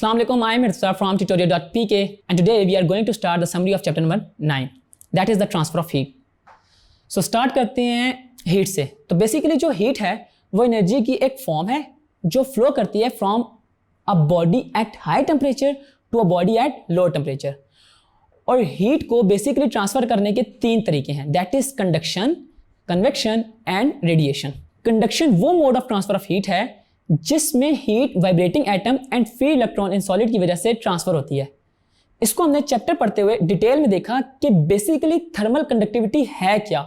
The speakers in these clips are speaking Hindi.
Assalamu alaikum, I am Irsa from tutorial.pk and today we are going to start the summary of chapter number 9, that is the transfer of heat. So start करते हैं हीट से. तो बेसिकली जो हीट है वो एनर्जी की एक फॉर्म है जो फ्लो करती है from a body at high temperature to a body at low temperature. और हीट को बेसिकली ट्रांसफर करने के 3 तरीके हैं, that is conduction, convection and radiation. Conduction वो mode of transfer of heat है जिसमें heat vibrating atom and free electron in solid की वजह से ट्रांसफर होती है. इसको हमने चैप्टर पढ़ते हुए डिटेल में देखा कि बेसिकली थर्मल कंडक्टिविटी है क्या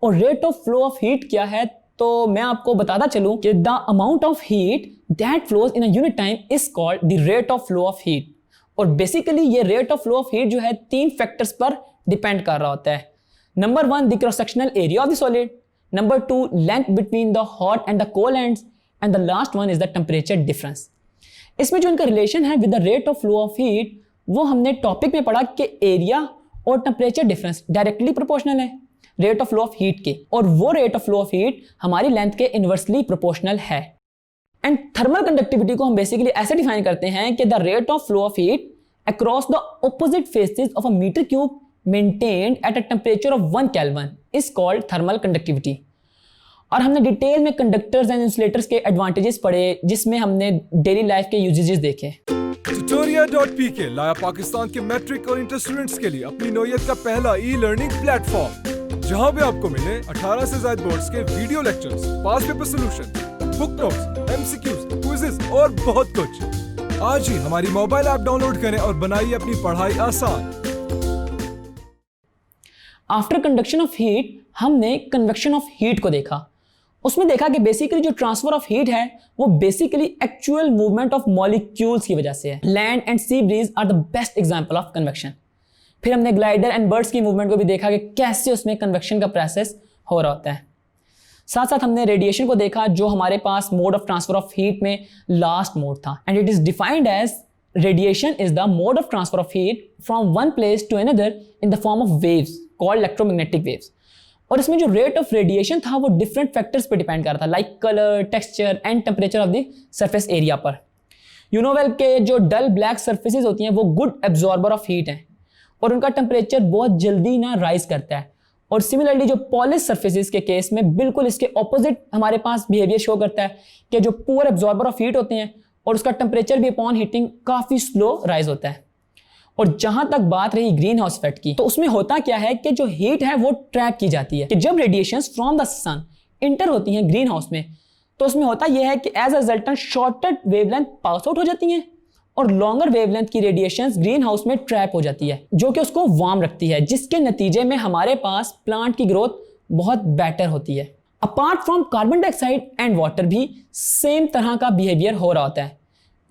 और rate of flow of heat क्या है. तो मैं आपको बताता चलूं कि the amount of heat that flows in a unit time is called the rate of flow of heat. और बेसिकली ये rate of flow of heat जो है 3 फैक्टर्स पर डिपेंड कर रहा होता है. Number 1 the cross sectional area of the solid, number 2 length between the hot and the cold ends and the last one is the temperature difference. इसमें जो इनका रिलेशन है with the rate of flow of heat वो हमने टॉपिक में पढ़ा कि एरिया और टेम्परेचर डिफरेंस डायरेक्टली प्रोपोर्शनल है rate of flow of heat के, और वो rate of flow of heat हमारी लेंथ के इनवर्सली प्रोपोर्शनल है. एंड थर्मल कंडक्टिविटी को हम बेसिकली ऐसे डिफाइन करते हैं कि the rate of flow of heat across the opposite faces of a metre cube maintained at a temperature of 1 kelvin is called thermal conductivity. और हमने डिटेल में कंडक्टर्स एंड इंसुलेटर्स के एडवांटेजेस पढ़े जिसमें हमने डेली लाइफ के यूजेजेस देखे. tutorial.pk लाया पाकिस्तान के मैट्रिक और इंटर स्टूडेंट्स के लिए अपनी नौयत का पहला ई-लर्निंग प्लेटफॉर्म, जहां पे आपको मिले 18 से ज्यादा बोर्ड्स के video lectures, past paper solution, book notes, MCQs, quizzes और बहुत कुछ. आज ही हमारी मोबाइल ऐप डाउनलोड करें और बनाइए अपनी पढ़ाई आसान. आफ्टर कंडक्शन ऑफ हीट हमने कन्वेक्शन ऑफ हीट को देखा. उसमें देखा कि बेसिकली जो ट्रांसफर ऑफ हीट है वो basically actual movement of molecules की वजह से है. Land and sea breeze are the best example of convection. फिर हमने ग्लाइडर एंड बर्ड्स की मूवमेंट को भी देखा कि कैसे उसमें कन्वेक्शन का प्रोसेस हो रहा होता है. साथ साथ हमने रेडिएशन को देखा जो हमारे पास mode of transfer of heat में लास्ट मोड था, and it is defined as radiation is the mode of transfer of heat from one place to another in the form of waves called electromagnetic waves. और इसमें जो रेट ऑफ रेडिएशन था वो डिफरेंट फैक्टर्स पे डिपेंड कर रहा था, like colour, texture and temperature of the surface area पर. यू नो वेल के जो डल ब्लैक सरफेसेस होती हैं वो गुड एब्जॉर्बर ऑफ हीट हैं और उनका टेम्परेचर बहुत जल्दी ना राइज करता है. और सिमिलरली जो पॉलिश सरफेसेस के केस में बिल्कुल इसके ऑपोजिट हमारे पास बिहेवियर शो करता है कि जो पुअर एब्जॉर्बर ऑफ हीट होते हैं और उसका टेम्परेचर भी अपॉन हीटिंग काफ़ी स्लो राइज होता है. और जहां तक बात रही ग्रीन हाउस इफेक्ट की, तो उसमें होता क्या है कि जो हीट है वो ट्रैप की जाती है कि जब radiations from the sun enter होती हैं ग्रीन हाउस में, तो उसमें होता यह है कि as a resultant shorter wavelength pass out हो जाती हैं और लॉन्गर वेवलेंथ की रेडिएशंस ग्रीन हाउस में ट्रैप हो जाती है जो कि उसको वार्म रखती है, जिसके नतीजे में हमारे पास प्लांट की ग्रोथ बहुत बेटर होती है. Apart from carbon dioxide and water भी सेम तरह का बिहेवियर हो रहा होता है.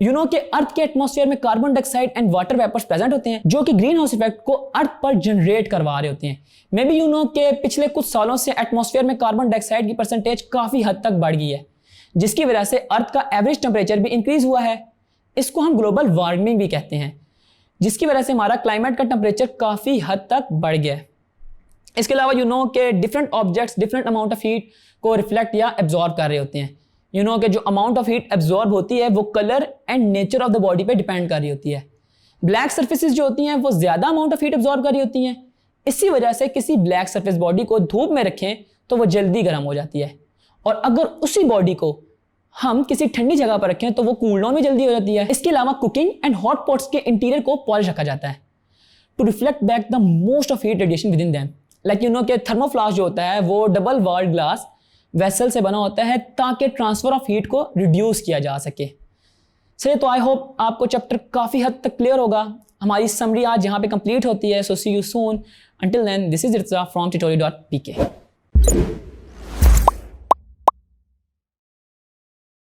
यू नो कि अर्थ के एटमॉस्फेयर में carbon dioxide and water vapours present होते हैं जो कि ग्रीन हाउस इफेक्ट को अर्थ पर जनरेट करवा रहे होते हैं. मे बी यू नो कि पिछले कुछ सालों से एटमॉस्फेयर में कार्बन डाइऑक्साइड की परसेंटेज काफ़ी हद तक बढ़ गई है, जिसकी वजह से अर्थ का एवरेज टेम्परेचर भी इंक्रीज हुआ है. इसको हम ग्लोबल वार्मिंग भी कहते हैं, जिसकी वजह से हमारा क्लाइमेट का टेम्परेचर काफ़ी हद तक बढ़ गया है. इसके अलावा यू नो कि different objects different amount of heat को रिफ्लेक्ट या एब्जॉर्ब कर रहे होते हैं. यू नो कि जो अमाउंट ऑफ हीट एब्जॉर्ब होती है वो colour and nature of the body पे डिपेंड कर रही होती है. ब्लैक सर्फेसिस जो होती हैं वो ज़्यादा अमाउंट ऑफ हीट एब्जॉर्ब कर रही होती हैं. इसी वजह से किसी ब्लैक सर्फेस बॉडी को धूप में रखें तो वो जल्दी गर्म हो जाती है, और अगर उसी बॉडी को हम किसी ठंडी जगह पर रखें तो वो कूल डाउन भी जल्दी हो जाती है. इसके अलावा कुकिंग एंड हॉट पॉट्स के इंटीरियर को पॉलिश रखा जाता है to reflect back the most of heat radiation within them. Like you know कि थर्मोफ्लास्क जो होता है वो डबल वॉल्ड ग्लास वेसल से बना होता है ताकि ट्रांसफर ऑफ हीट को रिड्यूस किया जा सके. सही, तो आई होप आपको चैप्टर काफ़ी हद तक क्लियर होगा. हमारी समरी आज यहाँ पे कंप्लीट होती है. So see you soon. Until then, this is Irza from tutorial.pk.